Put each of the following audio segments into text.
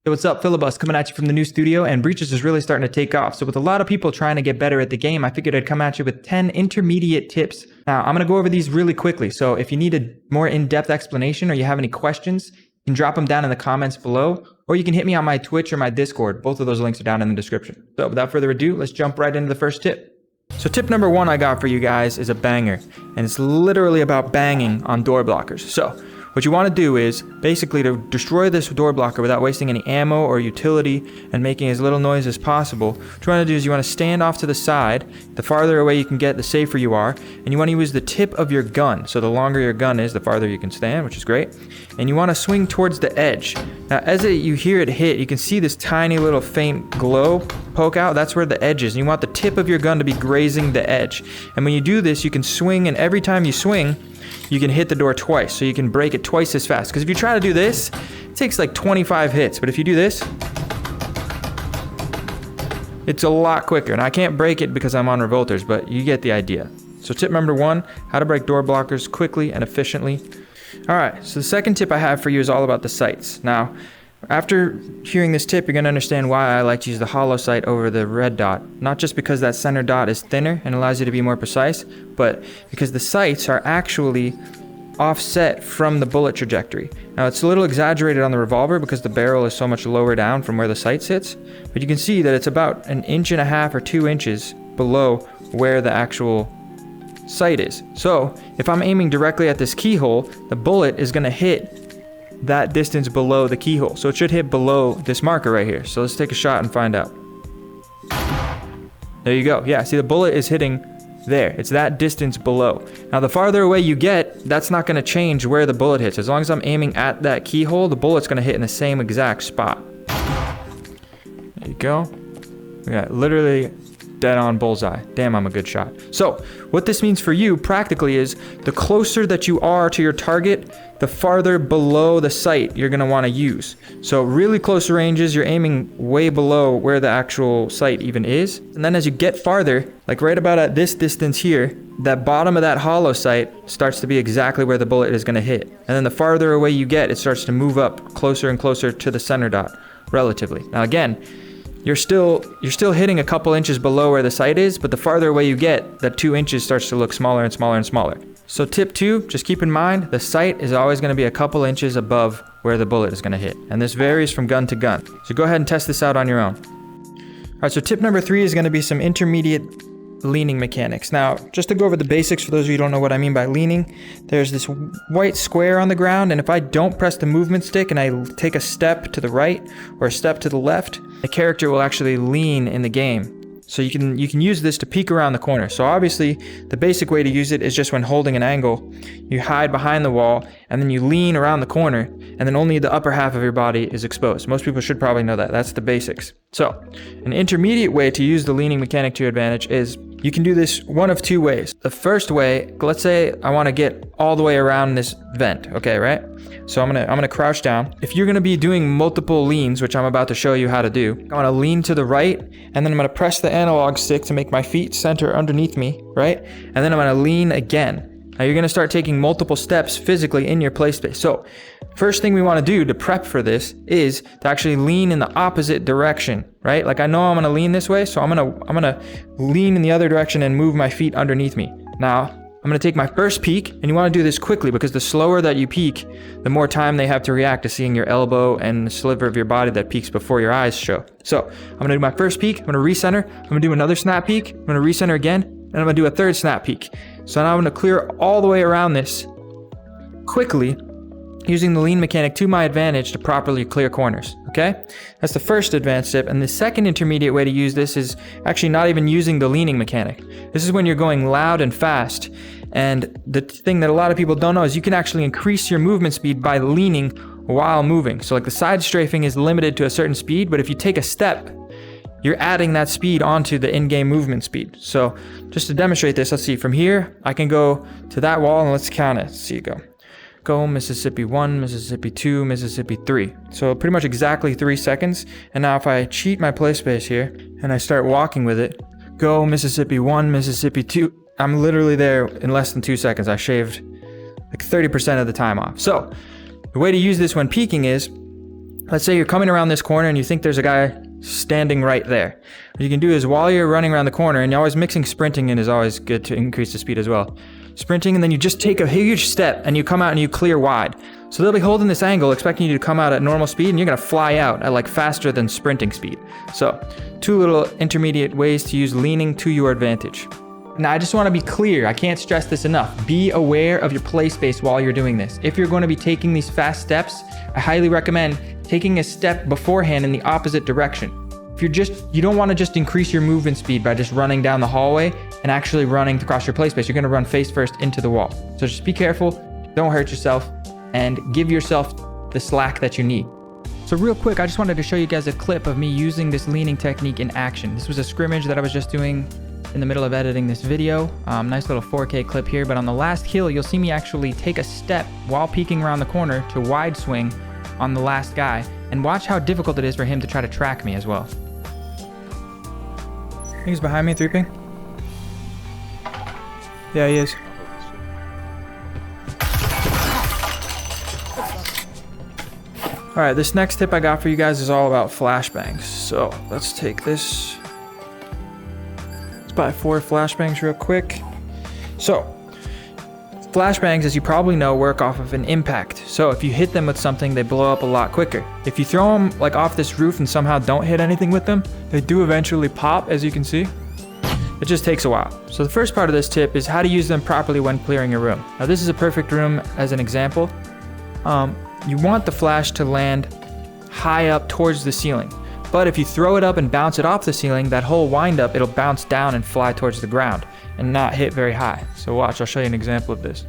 Hey, what's up? Philibus coming at you from the new studio, and Breaches is really starting to take off. So with a lot of people trying to get better at the game, I figured I'd come at you with 10 intermediate tips. Now, I'm going to go over these really quickly. So if you need a more in-depth explanation or you have any questions, you can drop them down in the comments below, or you can hit me on my Twitch or my Discord. Both of those links are down in the description. So without further ado, let's jump right into the first tip. So tip number 1 I got for you guys is a banger, and it's literally about banging on door blockers. So what you want to do is basically to destroy this door blocker without wasting any ammo or utility and making as little noise as possible. What you want to do is you want to stand off to the side. The farther away you can get, the safer you are. And you want to use the tip of your gun. So the longer your gun is, the farther you can stand, which is great. And you want to swing towards the edge. Now as you hear it hit, you can see this tiny little faint glow poke out. That's where the edge is. And you want the tip of your gun to be grazing the edge. And when you do this, you can swing, and every time you swing, you can hit the door twice, so you can break it twice as fast. Because if you try to do this, it takes like 25 hits. But if you do this, it's a lot quicker. And I can't break it because I'm on revolters, but you get the idea. So tip number 1, how to break door blockers quickly and efficiently. All right, so the second tip I have for you is all about the sights. Now, after hearing this tip, you're going to understand why I like to use the hollow sight over the red dot. Not just because that center dot is thinner and allows you to be more precise, but because the sights are actually offset from the bullet trajectory. Now, it's a little exaggerated on the revolver because the barrel is so much lower down from where the sight sits, but you can see that it's about 1.5 inches or 2 inches below where the actual sight is. So if I'm aiming directly at this keyhole, the bullet is going to hit that distance below the keyhole. So it should hit below this marker right here. So let's take a shot and find out. There you go. Yeah, see, the bullet is hitting there. It's that distance below. Now, the farther away you get, that's not going to change where the bullet hits. As long as I'm aiming at that keyhole, the bullet's going to hit in the same exact spot. There you go. We got literally dead on bullseye. Damn, I'm a good shot. So what this means for you practically is the closer that you are to your target, the farther below the sight you're going to want to use. So really close ranges, you're aiming way below where the actual sight even is. And then as you get farther, like right about at this distance here, that bottom of that hollow sight starts to be exactly where the bullet is going to hit. And then the farther away you get, it starts to move up closer and closer to the center dot relatively. Now again, you're still hitting a couple inches below where the sight is, but the farther away you get, that 2 inches starts to look smaller and smaller and smaller. So tip 2, just keep in mind, the sight is always going to be a couple inches above where the bullet is going to hit. And this varies from gun to gun. So go ahead and test this out on your own. All right, so tip number 3 is going to be some intermediate leaning mechanics. Now, just to go over the basics for those of you who don't know what I mean by leaning, there's this white square on the ground, and if I don't press the movement stick and I take a step to the right or a step to the left, the character will actually lean in the game. So you can use this to peek around the corner. So obviously, the basic way to use it is just when holding an angle, you hide behind the wall, and then you lean around the corner, and then only the upper half of your body is exposed. Most people should probably know that. That's the basics. So an intermediate way to use the leaning mechanic to your advantage is you can do this one of 2 ways. The first way, let's say I want to get all the way around this vent, okay, right? So I'm gonna crouch down. If you're gonna be doing multiple leans, which I'm about to show you how to do, I want to lean to the right, and then I'm gonna press the analog stick to make my feet center underneath me, right? And then I'm gonna lean again. Now you're gonna start taking multiple steps physically in your play space. So first thing we want to do to prep for this is to actually lean in the opposite direction, right? Like I know I'm gonna lean this way, so I'm gonna lean in the other direction and move my feet underneath me. Now I'm going to take my first peek, and you want to do this quickly because the slower that you peek, the more time they have to react to seeing your elbow and the sliver of your body that peeks before your eyes show. So I'm going to do my first peek, I'm going to recenter, I'm going to do another snap peek, I'm going to recenter again, and I'm going to do a third snap peek. So now I'm going to clear all the way around this quickly, using the lean mechanic to my advantage to properly clear corners, okay? That's the first advanced tip, and the second intermediate way to use this is actually not even using the leaning mechanic. This is when you're going loud and fast, and the thing that a lot of people don't know is you can actually increase your movement speed by leaning while moving. So like the side strafing is limited to a certain speed, but if you take a step, you're adding that speed onto the in-game movement speed. So just to demonstrate this, let's see, from here, I can go to that wall, and let's count it. Let's see, go Mississippi 1, Mississippi 2, Mississippi 3. So pretty much exactly 3 seconds. And now if I cheat my play space here and I start walking with it, go Mississippi 1, Mississippi 2, I'm literally there in less than 2 seconds. I shaved like 30% of the time off. So the way to use this when peaking is let's say you're coming around this corner and you think there's a guy standing right there. What you can do is while you're running around the corner, and you're always mixing sprinting in is always good to increase the speed as well. Sprinting, and then you just take a huge step and you come out and you clear wide. So they'll be holding this angle, expecting you to come out at normal speed, and you're gonna fly out at like faster than sprinting speed. So 2 little intermediate ways to use leaning to your advantage. Now I just wanna be clear, I can't stress this enough. Be aware of your play space while you're doing this. If you're gonna be taking these fast steps, I highly recommend taking a step beforehand in the opposite direction. If you don't want to just increase your movement speed by just running down the hallway and actually running across your play space. You're going to run face first into the wall. So just be careful, don't hurt yourself, and give yourself the slack that you need. So real quick, I just wanted to show you guys a clip of me using this leaning technique in action. This was a scrimmage that I was just doing in the middle of editing this video. Nice little 4K clip here, but on the last kill, you'll see me actually take a step while peeking around the corner to wide swing on the last guy, and watch how difficult it is for him to try to track me as well. I think he's behind me, 3 ping. Yeah, he is. Alright, this next tip I got for you guys is all about flashbangs. So let's take this. Let's buy 4 flashbangs real quick. So, flashbangs, as you probably know, work off of an impact. So if you hit them with something, they blow up a lot quicker. If you throw them like off this roof and somehow don't hit anything with them, they do eventually pop, as you can see. It just takes a while. So the first part of this tip is how to use them properly when clearing your room. Now this is a perfect room as an example. You want the flash to land high up towards the ceiling. But if you throw it up and bounce it off the ceiling, that whole wind up, it'll bounce down and fly towards the ground and not hit very high. So watch, I'll show you an example of this.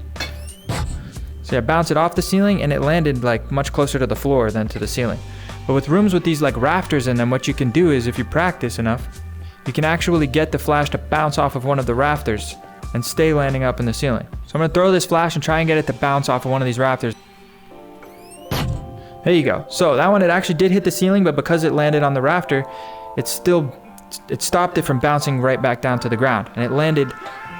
So yeah, bounce it off the ceiling and it landed like much closer to the floor than to the ceiling. But with rooms with these like rafters in them, what you can do is if you practice enough, you can actually get the flash to bounce off of one of the rafters and stay landing up in the ceiling. So I'm gonna throw this flash and try and get it to bounce off of one of these rafters. There you go. So that one, it actually did hit the ceiling, but because it landed on the rafter, it stopped it from bouncing right back down to the ground. And it landed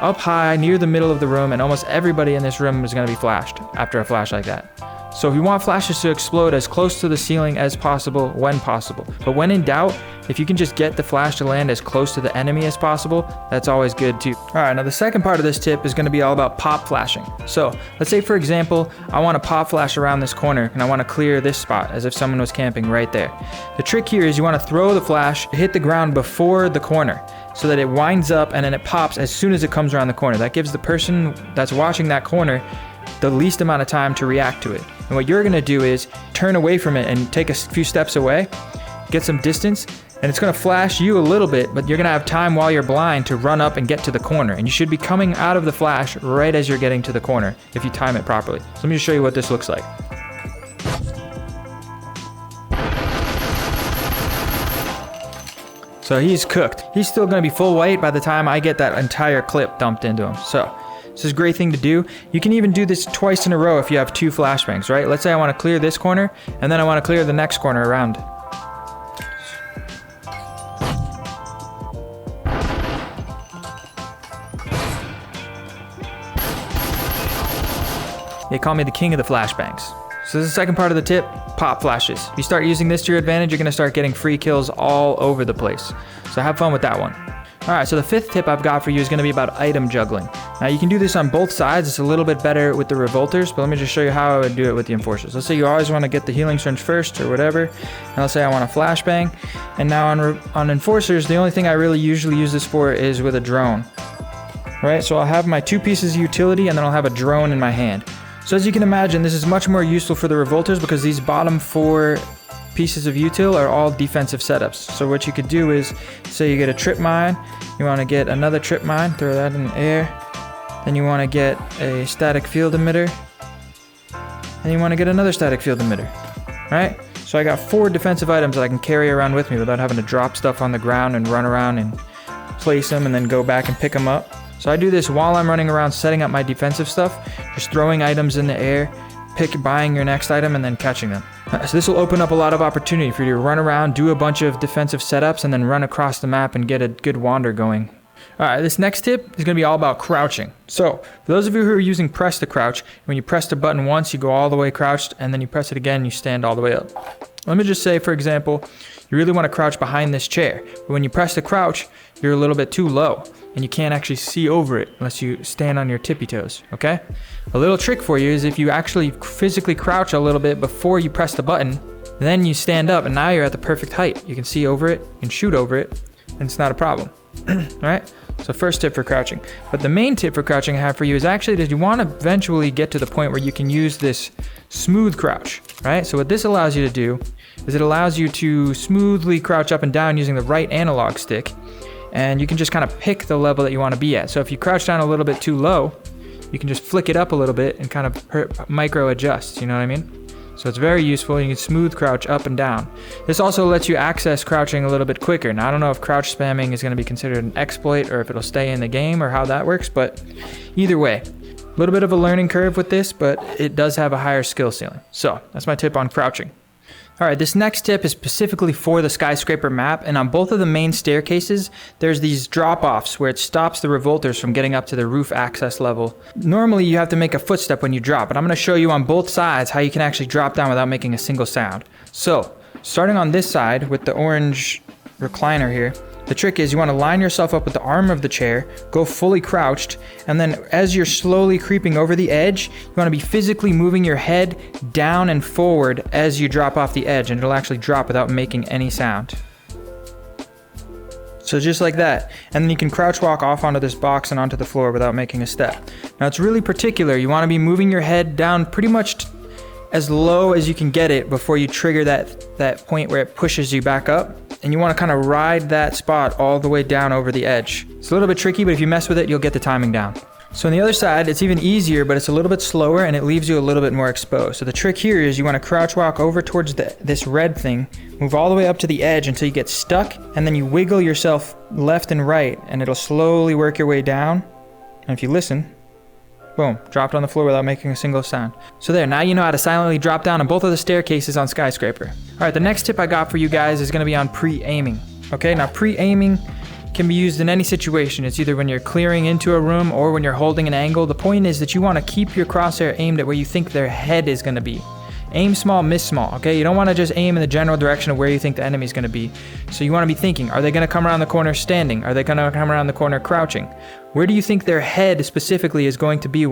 up high near the middle of the room, and almost everybody in this room is gonna be flashed after a flash like that. So if you want flashes to explode as close to the ceiling as possible when possible. But when in doubt, if you can just get the flash to land as close to the enemy as possible, that's always good too. All right, now the second part of this tip is gonna be all about pop flashing. So let's say for example, I wanna pop flash around this corner and I wanna clear this spot as if someone was camping right there. The trick here is you wanna throw the flash, hit the ground before the corner so that it winds up and then it pops as soon as it comes around the corner. That gives the person that's watching that corner the least amount of time to react to it. And what you're gonna do is turn away from it and take a few steps away, get some distance, and it's gonna flash you a little bit, but you're gonna have time while you're blind to run up and get to the corner. And you should be coming out of the flash right as you're getting to the corner if you time it properly. So let me just show you what this looks like. So he's cooked. He's still gonna be full weight by the time I get that entire clip dumped into him. So this is a great thing to do. You can even do this twice in a row if you have 2 flashbangs, right? Let's say I want to clear this corner, and then I want to clear the next corner around. They call me the king of the flashbangs. So this is the second part of the tip, pop flashes. If you start using this to your advantage, you're going to start getting free kills all over the place. So have fun with that one. Alright, so the 5th tip I've got for you is going to be about item juggling. Now you can do this on both sides. It's a little bit better with the revolters, but let me just show you how I would do it with the enforcers. Let's say you always want to get the healing syringe first or whatever. And let's say I want a flashbang. And now on enforcers, the only thing I really usually use this for is with a drone. Right, so I'll have my 2 pieces of utility and then I'll have a drone in my hand. So as you can imagine, this is much more useful for the revolters because these bottom 4 pieces of util are all defensive setups. So what you could do is, say you get a trip mine, you want to get another trip mine, throw that in the air, then you want to get a static field emitter, and you want to get another static field emitter, right? So I got 4 defensive items that I can carry around with me without having to drop stuff on the ground and run around and place them and then go back and pick them up. So I do this while I'm running around setting up my defensive stuff, just throwing items in the air, buying your next item and then catching them. So this will open up a lot of opportunity for you to run around, do a bunch of defensive setups, and then run across the map and get a good wander going All right, this next tip is going to be all about crouching. So for those of you who are using press to crouch, when you press the button once, you go all the way crouched, and then you press it again, you stand all the way up. Let me just say, for example, you really want to crouch behind this chair. But when you press the crouch, you're a little bit too low, and you can't actually see over it unless you stand on your tippy toes, okay? A little trick for you is if you actually physically crouch a little bit before you press the button, then you stand up, and now you're at the perfect height. You can see over it, you can shoot over it, and it's not a problem. All right? So first tip for crouching. But the main tip for crouching I have for you is actually that you want to eventually get to the point where you can use this smooth crouch, right? So what this allows you to do is it allows you to smoothly crouch up and down using the right analog stick, and you can just kind of pick the level that you want to be at. So if you crouch down a little bit too low, you can just flick it up a little bit and kind of micro adjust, you know what I mean? So it's very useful. You can smooth crouch up and down. This also lets you access crouching a little bit quicker. Now, I don't know if crouch spamming is going to be considered an exploit or if it'll stay in the game or how that works, but either way, a little bit of a learning curve with this, but it does have a higher skill ceiling. So that's my tip on crouching. All right, this next tip is specifically for the Skyscraper map, and on both of the main staircases, there's these drop-offs where it stops the revolters from getting up to the roof access level. Normally, you have to make a footstep when you drop, but I'm gonna show you on both sides how you can actually drop down without making a single sound. So, starting on this side with the orange recliner here, the trick is you want to line yourself up with the arm of the chair, go fully crouched, and then as you're slowly creeping over the edge, you want to be physically moving your head down and forward as you drop off the edge, and it'll actually drop without making any sound. So just like that. And then you can crouch walk off onto this box and onto the floor without making a step. Now it's really particular. You want to be moving your head down pretty much as low as you can get it before you trigger that point where it pushes you back up. And you want to kind of ride that spot all the way down over the edge. It's a little bit tricky, but if you mess with it, you'll get the timing down. So on the other side, it's even easier, but it's a little bit slower and it leaves you a little bit more exposed. So the trick here is you want to crouch walk over towards this red thing, move all the way up to the edge until you get stuck, and then you wiggle yourself left and right, and it'll slowly work your way down. And if you listen, boom, dropped on the floor without making a single sound. So there, now you know how to silently drop down on both of the staircases on Skyscraper. All right, the next tip I got for you guys is gonna be on pre-aiming. Okay, now pre-aiming can be used in any situation. It's either when you're clearing into a room or when you're holding an angle. The point is that you wanna keep your crosshair aimed at where you think their head is gonna be. Aim small, miss small, okay? You don't wanna just aim in the general direction of where you think the enemy's gonna be. So you wanna be thinking, are they gonna come around the corner standing? Are they gonna come around the corner crouching? Where do you think their head specifically is going to be?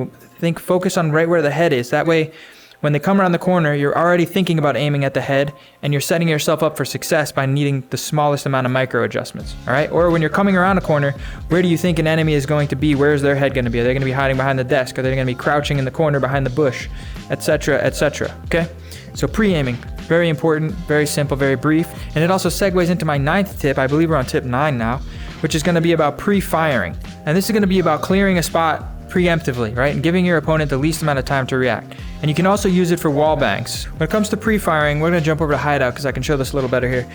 Focus on right where the head is. That way, when they come around the corner, you're already thinking about aiming at the head, and you're setting yourself up for success by needing the smallest amount of micro adjustments, all right? Or when you're coming around a corner, where do you think an enemy is going to be? Where's their head gonna be? Are they gonna be hiding behind the desk? Are they gonna be crouching in the corner behind the bush, etc., etc., okay? So pre-aiming, very important, very simple, very brief, and it also segues into my 9th tip. I believe we're on tip 9 now, which is gonna be about pre-firing. And this is gonna be about clearing a spot preemptively, right? And giving your opponent the least amount of time to react. And you can also use it for wall bangs. When it comes to pre-firing, we're gonna jump over to hideout because I can show this a little better here.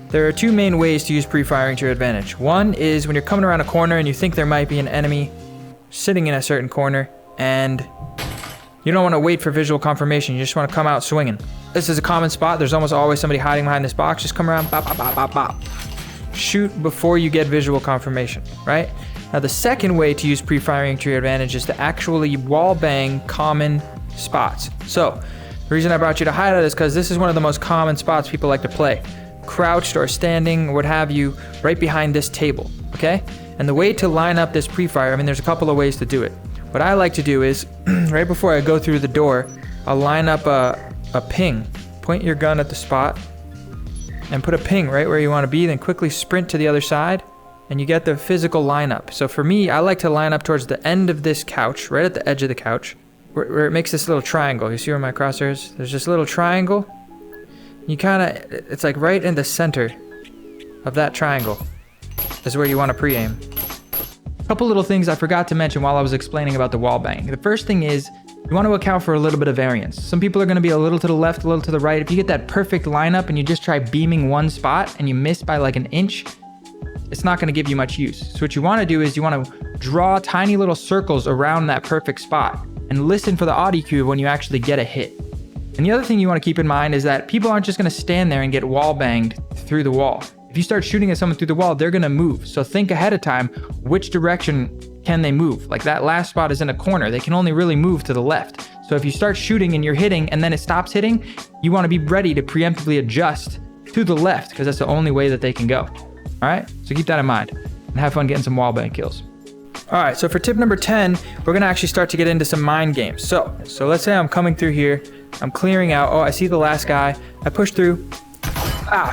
There are 2 main ways to use pre-firing to your advantage. One is when you're coming around a corner and you think there might be an enemy sitting in a certain corner, and you don't want to wait for visual confirmation. You just want to come out swinging. This is a common spot. There's almost always somebody hiding behind this box. Just come around, bop, bop, bop, bop, bop. Shoot before you get visual confirmation, right? Now the second way to use pre-firing to your advantage is to actually wall bang common spots. So the reason I brought you to hideout is because this is one of the most common spots people like to play. Crouched or standing, or what have you, right behind this table, okay? And the way to line up this pre-fire, I mean, there's a couple of ways to do it. What I like to do is, right before I go through the door, I'll line up a ping. Point your gun at the spot and put a ping right where you want to be, then quickly sprint to the other side, and you get the physical lineup. So for me, I like to line up towards the end of this couch, right at the edge of the couch, where it makes this little triangle. You see where my crosshair is? There's this little triangle. You it's like right in the center of that triangle is where you want to pre-aim. A couple little things I forgot to mention while I was explaining about the wall bang. The first thing is you want to account for a little bit of variance. Some people are going to be a little to the left, a little to the right. If you get that perfect lineup and you just try beaming one spot and you miss by like an inch, it's not going to give you much use. So what you want to do is you want to draw tiny little circles around that perfect spot and listen for the audio cue when you actually get a hit. And the other thing you want to keep in mind is that people aren't just going to stand there and get wall banged through the wall. If you start shooting at someone through the wall, they're gonna move. So think ahead of time, which direction can they move? Like that last spot is in a corner. They can only really move to the left. So if you start shooting and you're hitting and then it stops hitting, you wanna be ready to preemptively adjust to the left because that's the only way that they can go. All right, so keep that in mind and have fun getting some wallbang kills. All right, so for tip number 10, we're gonna actually start to get into some mind games. So let's say I'm coming through here, I'm clearing out, oh, I see the last guy, I push through,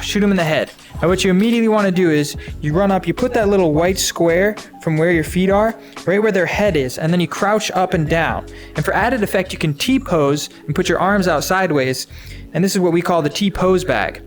shoot him in the head. Now what you immediately wanna do is you run up, you put that little white square from where your feet are, right where their head is, and then you crouch up and down. And for added effect, you can T-pose and put your arms out sideways, and this is what we call the T-pose bag.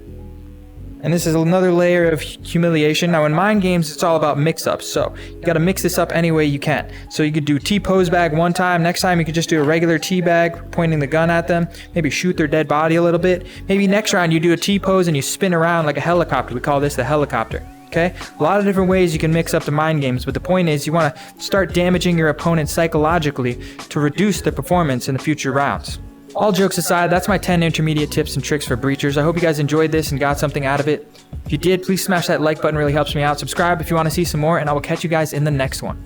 And this is another layer of humiliation. Now in mind games, it's all about mix-ups. So you gotta mix this up any way you can. So you could do T-pose bag one time. Next time you could just do a regular T-bag, pointing the gun at them. Maybe shoot their dead body a little bit. Maybe next round you do a T-pose and you spin around like a helicopter. We call this the helicopter. Okay? A lot of different ways you can mix up the mind games, but the point is you wanna start damaging your opponent psychologically to reduce their performance in the future rounds. All jokes aside, that's my 10 intermediate tips and tricks for breachers. I hope you guys enjoyed this and got something out of it. If you did, please smash that like button, really helps me out. Subscribe if you want to see some more, and I will catch you guys in the next one.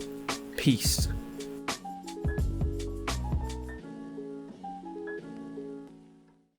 Peace.